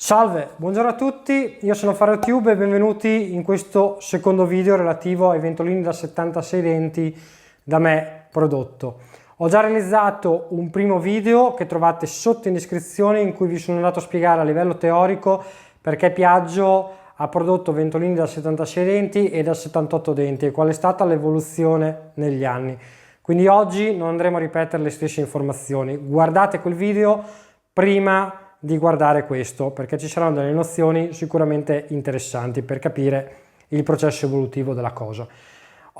Salve, buongiorno a tutti, io sono FaroTube e benvenuti in questo secondo video relativo ai ventolini da 76 denti da me prodotto. Ho già realizzato un primo video che trovate sotto in descrizione in cui vi sono andato a spiegare a livello teorico perché Piaggio ha prodotto ventolini da 76 denti e da 78 denti e qual è stata l'evoluzione negli anni. Quindi oggi non andremo a ripetere le stesse informazioni, guardate quel video prima di guardare questo perché ci saranno delle nozioni sicuramente interessanti per capire il processo evolutivo della cosa.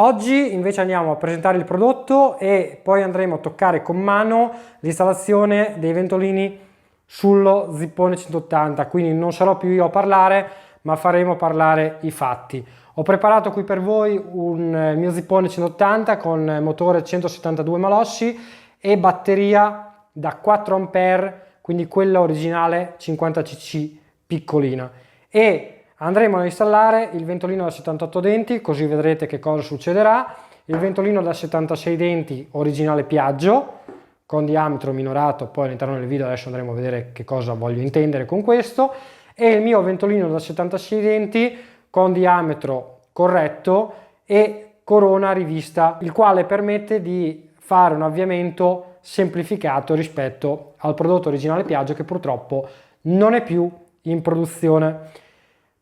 Oggi invece andiamo a presentare il prodotto e poi andremo a toccare con mano l'installazione dei ventolini sullo zippone 180, quindi non sarò più io a parlare ma faremo parlare i fatti. Ho preparato qui per voi il mio zippone 180 con motore 172 malossi e batteria da 4 ampere, quindi quella originale 50cc piccolina, e andremo a installare il ventolino da 78 denti, così vedrete che cosa succederà, il ventolino da 76 denti originale Piaggio con diametro minorato, poi all'interno del video adesso andremo a vedere che cosa voglio intendere con questo, e il mio ventolino da 76 denti con diametro corretto e corona rivista, il quale permette di fare un avviamento semplificato rispetto al prodotto originale Piaggio che purtroppo non è più in produzione.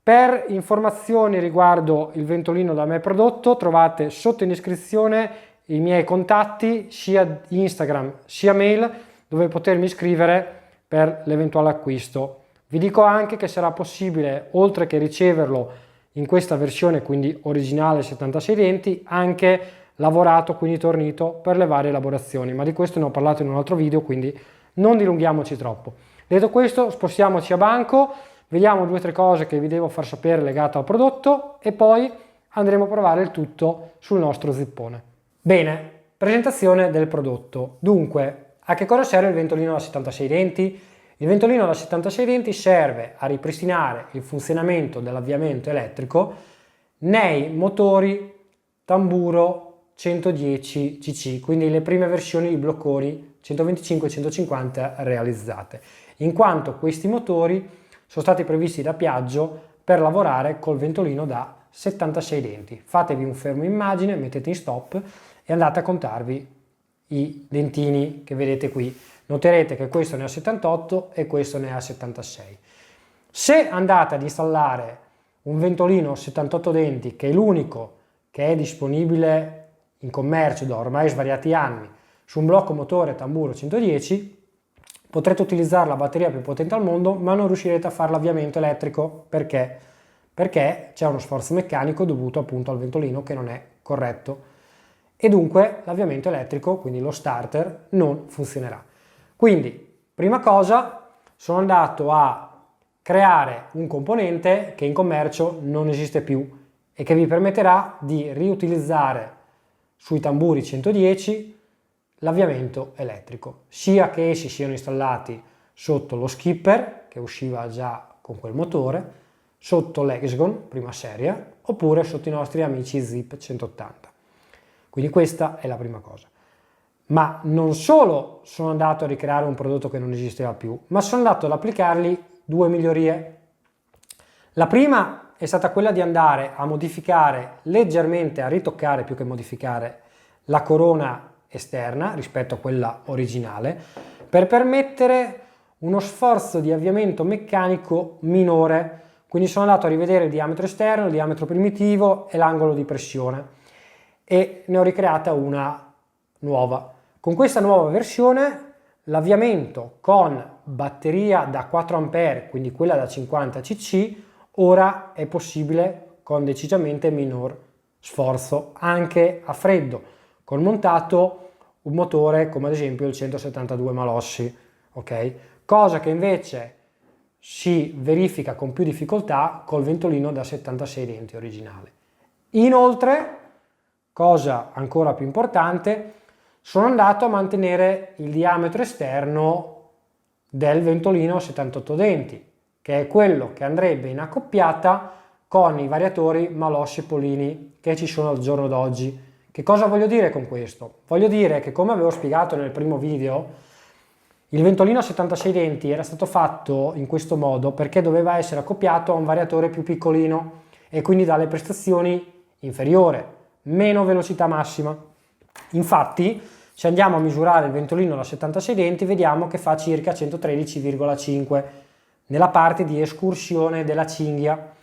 Per informazioni riguardo il ventolino da me prodotto trovate sotto in descrizione i miei contatti sia Instagram sia mail dove potermi scrivere per l'eventuale acquisto. Vi dico anche che sarà possibile, oltre che riceverlo in questa versione, quindi originale 76 denti, anche lavorato, quindi tornito per le varie lavorazioni, ma di questo ne ho parlato in un altro video, quindi non dilunghiamoci troppo. Detto questo, spostiamoci a banco, vediamo 2 o 3 cose che vi devo far sapere legate al prodotto e poi andremo a provare il tutto sul nostro zippone. Bene, presentazione del prodotto. Dunque, a che cosa serve il ventolino da 76 denti? Il ventolino da 76 denti serve a ripristinare il funzionamento dell'avviamento elettrico nei motori tamburo 110 cc, quindi le prime versioni di blocconi 125 e 150 realizzate, in quanto questi motori sono stati previsti da Piaggio per lavorare col ventolino da 76 denti. Fatevi un fermo immagine, mettete in stop e andate a contarvi i dentini che vedete qui. Noterete che questo ne ha 78 e questo ne ha 76. Se andate ad installare un ventolino 78 denti, che è l'unico che è disponibile in commercio da ormai svariati anni su un blocco motore tamburo 110, potrete utilizzare la batteria più potente al mondo ma non riuscirete a fare l'avviamento elettrico. Perché? Perché c'è uno sforzo meccanico dovuto appunto al ventolino che non è corretto e dunque l'avviamento elettrico, quindi lo starter, non funzionerà. Quindi, prima cosa, sono andato a creare un componente che in commercio non esiste più e che vi permetterà di riutilizzare sui tamburi 110 l'avviamento elettrico, sia che essi siano installati sotto lo skipper che usciva già con quel motore, sotto l'Hexagon prima serie oppure sotto i nostri amici Zip 180. Quindi questa è la prima cosa. Ma non solo sono andato a ricreare un prodotto che non esisteva più, ma sono andato ad applicargli 2 migliorie. La prima è stata quella di andare a modificare leggermente, a ritoccare più che modificare, la corona esterna rispetto a quella originale, per permettere uno sforzo di avviamento meccanico minore. Quindi sono andato a rivedere il diametro esterno, il diametro primitivo e l'angolo di pressione e ne ho ricreata una nuova. Con questa nuova versione l'avviamento con batteria da 4 ampere, quindi quella da 50 cc, ora è possibile con decisamente minor sforzo, anche a freddo, con montato un motore come ad esempio il 172 malossi, ok? Cosa che invece si verifica con più difficoltà col ventolino da 76 denti originale. Inoltre, cosa ancora più importante, sono andato a mantenere il diametro esterno del ventolino 78 denti, che è quello che andrebbe in accoppiata con i variatori malossi e polini che ci sono al giorno d'oggi. Che cosa voglio dire con questo? Voglio dire che, come avevo spiegato nel primo video, Il ventolino a 76 denti era stato fatto in questo modo perché doveva essere accoppiato a un variatore più piccolino e quindi dalle prestazioni inferiore, meno velocità massima. Infatti, se andiamo a misurare il ventolino da 76 denti, vediamo che fa circa 113,5 nella parte di escursione della cinghia.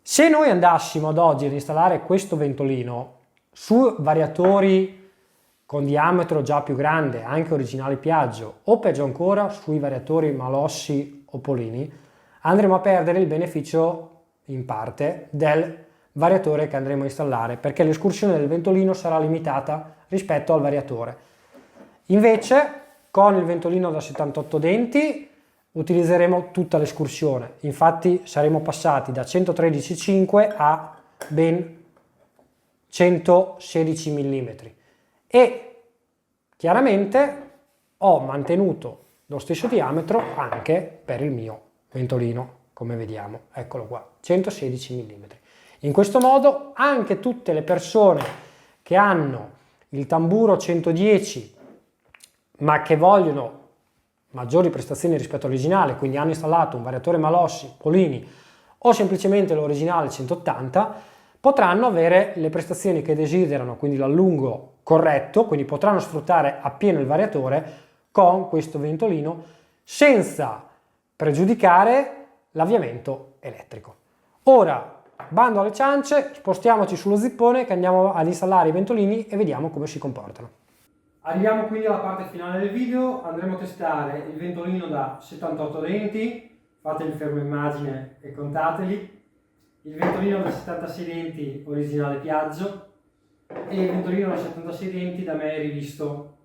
Se noi andassimo ad oggi ad installare questo ventolino su variatori con diametro già più grande, anche originali Piaggio, o peggio ancora sui variatori Malossi o Polini, andremo a perdere il beneficio in parte del variatore che andremo a installare, perché l'escursione del ventolino sarà limitata rispetto al variatore. Invece con il ventolino da 78 denti utilizzeremo tutta l'escursione, infatti saremo passati da 113,5 a ben 116 mm e chiaramente ho mantenuto lo stesso diametro anche per il mio ventolino, come vediamo, eccolo qua, 116 mm. In questo modo anche tutte le persone che hanno il tamburo 110 ma che vogliono maggiori prestazioni rispetto all'originale, quindi hanno installato un variatore Malossi, Polini o semplicemente l'originale 180, potranno avere le prestazioni che desiderano, quindi l'allungo corretto, quindi potranno sfruttare appieno il variatore con questo ventolino senza pregiudicare l'avviamento elettrico. Ora, bando alle ciance, spostiamoci sullo zippone che andiamo ad installare i ventolini e vediamo come si comportano. Arriviamo quindi alla parte finale del video, andremo a testare il ventolino da 78 denti, fate il fermo immagine e contateli, il ventolino da 76 denti originale Piaggio e il ventolino da 76 denti da me rivisto.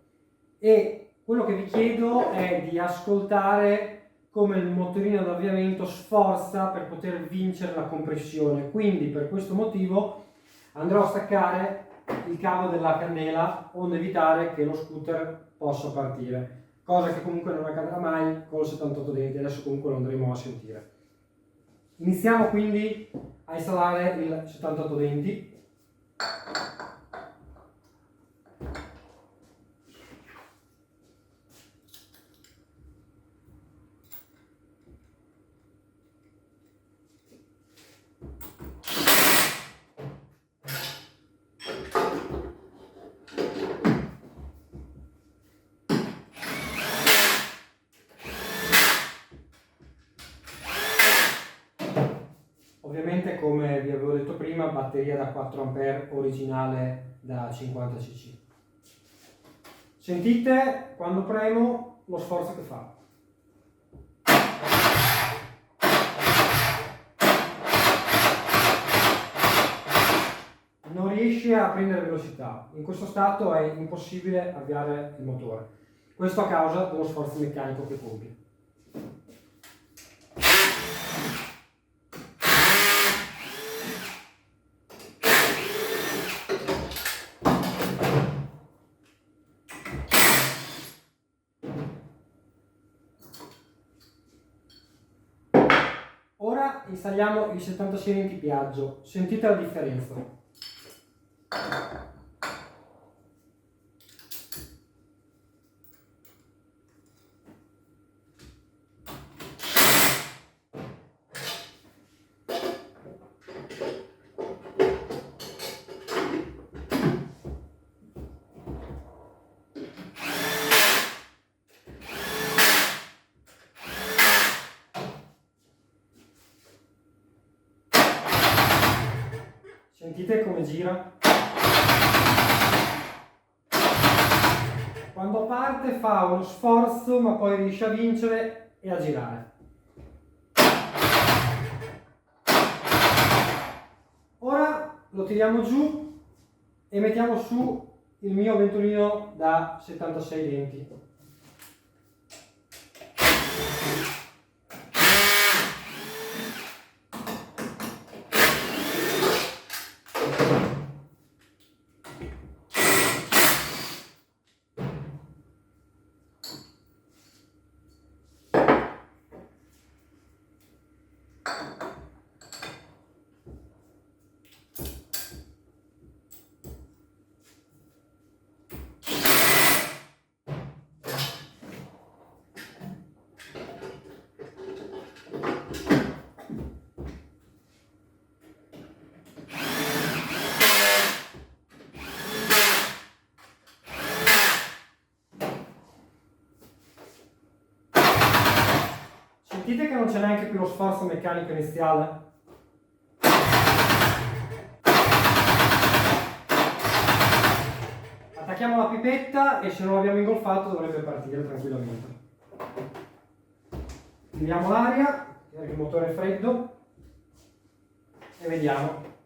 E quello che vi chiedo è di ascoltare come il motorino ad avviamento sforza per poter vincere la compressione, quindi per questo motivo andrò a staccare il cavo della candela onde evitare che lo scooter possa partire, cosa che comunque non accadrà mai con il 78 denti, adesso comunque lo andremo a sentire. Iniziamo quindi a installare il 78 denti. Ovviamente, come vi avevo detto prima, batteria da 4A originale da 50 cc. Sentite quando premo lo sforzo che fa. Non riesce a prendere velocità, in questo stato è impossibile avviare il motore, questo a causa dello sforzo meccanico che compie. Ora installiamo il 76 denti Piaggio, sentite la differenza. Sentite come gira? Quando parte fa uno sforzo ma poi riesce a vincere e a girare. Ora lo tiriamo giù e mettiamo su il mio ventolino da 76 denti. Sentite che non c'è neanche più lo sforzo meccanico iniziale? Attacchiamo la pipetta e se non l'abbiamo ingolfato dovrebbe partire tranquillamente. Tiriamo l'aria, perché il motore è freddo, e vediamo.